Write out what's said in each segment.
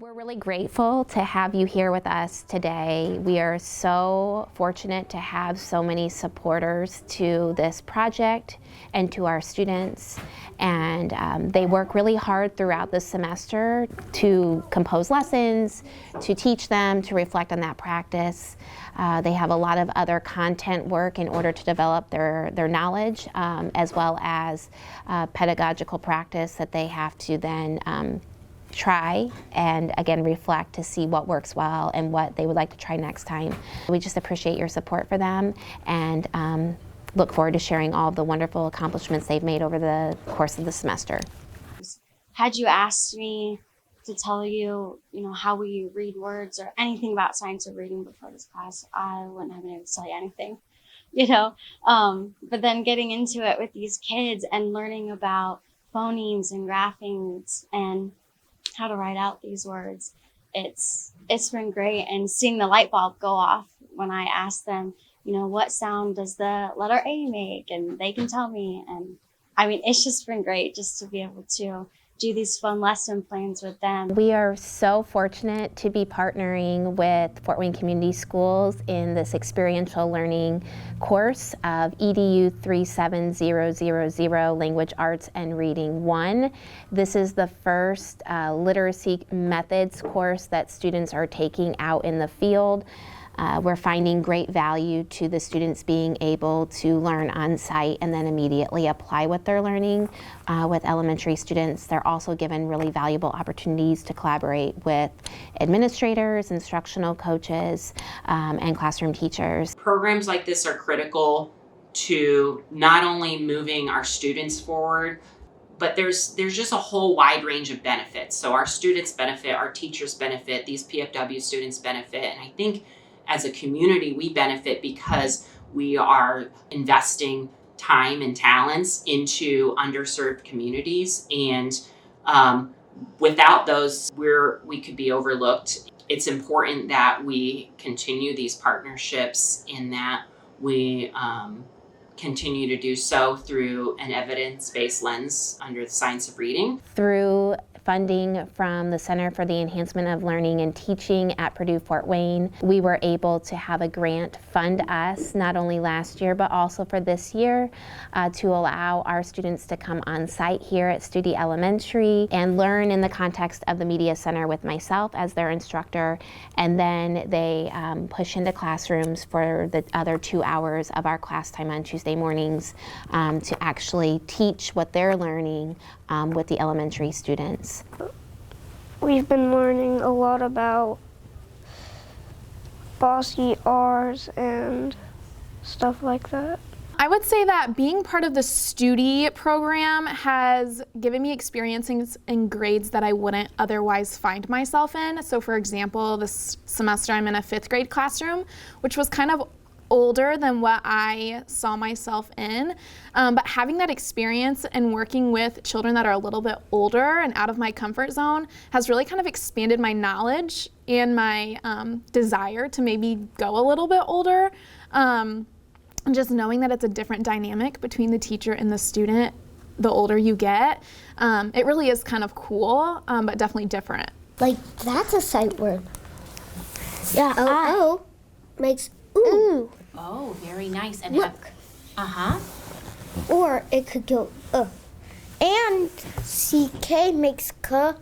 We're really grateful to have you here with us today. We are so fortunate to have so many supporters to this project and to our students. And they work really hard throughout the semester to compose lessons, to teach them, to reflect on that practice. They have a lot of other content work in order to develop their knowledge, as well as pedagogical practice that they have to then try and again reflect to see what works well and what they would like to try next time. We just appreciate your support for them and look forward to sharing all of the wonderful accomplishments they've made over the course of the semester. Had you asked me to tell you, how we read words or anything about science or reading before this class, I wouldn't have been able to tell you anything, But then getting into it with these kids and learning about phonemes and graphemes and how to write out these words, it's been great. And seeing the light bulb go off when I ask them, what sound does the letter A make? And they can tell me. And I mean, it's just been great just to be able to do these fun lesson plans with them. We are so fortunate to be partnering with Fort Wayne Community Schools in this experiential learning course of EDU 37000 Language Arts and Reading 1. This is the first literacy methods course that students are taking out in the field. We're finding great value to the students being able to learn on site and then immediately apply what they're learning. With elementary students, they're also given really valuable opportunities to collaborate with administrators, instructional coaches, and classroom teachers. Programs like this are critical to not only moving our students forward, but there's just a whole wide range of benefits. So our students benefit, our teachers benefit, these PFW students benefit, and I think as a community, we benefit because we are investing time and talents into underserved communities. And without those, we could be overlooked. It's important that we continue these partnerships and that we continue to do so through an evidence-based lens under the science of reading. Through funding from the Center for the Enhancement of Learning and Teaching at Purdue Fort Wayne, we were able to have a grant fund us not only last year but also for this year to allow our students to come on site here at Studi Elementary and learn in the context of the Media Center with myself as their instructor, and then they push into classrooms for the other 2 hours of our class time on Tuesday mornings to actually teach what they're learning with the elementary students. We've been learning a lot about bossy R's and stuff like that. I would say that being part of the Studi program has given me experiences in grades that I wouldn't otherwise find myself in. So for example, this semester I'm in a 5th grade classroom, which was kind of older than what I saw myself in, but having that experience and working with children that are a little bit older and out of my comfort zone has really kind of expanded my knowledge and my desire to maybe go a little bit older. And just knowing that it's a different dynamic between the teacher and the student the older you get, it really is kind of cool, but definitely different. Like, that's a sight word. Yeah, O makes ooh. Oh, very nice. And look. Or it could go And CK makes K.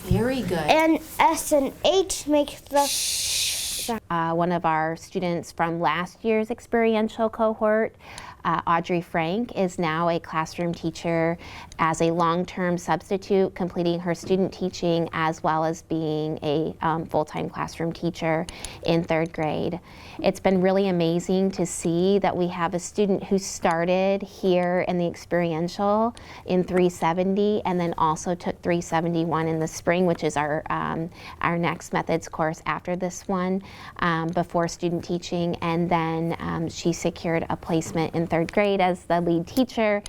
Very good. And S and H makes the sh. One of our students from last year's experiential cohort, Audrey Frank, is now a classroom teacher as a long-term substitute, completing her student teaching as well as being a full-time classroom teacher in 3rd grade. It's been really amazing to see that we have a student who started here in the experiential in 370 and then also took 371 in the spring, which is our next methods course after this one, before student teaching, and then she secured a placement in third grade as the lead teacher.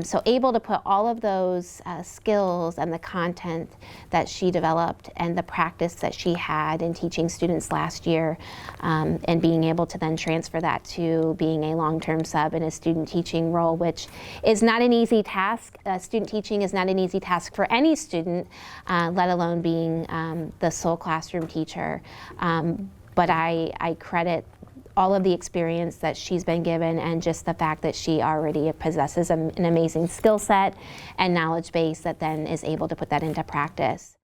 So able to put all of those skills and the content that she developed and the practice that she had in teaching students last year, and being able to then transfer that to being a long-term sub in a student teaching role, which is not an easy task. Student teaching is not an easy task for any student, let alone being the sole classroom teacher. But I credit all of the experience that she's been given and just the fact that she already possesses an amazing skill set and knowledge base that then is able to put that into practice.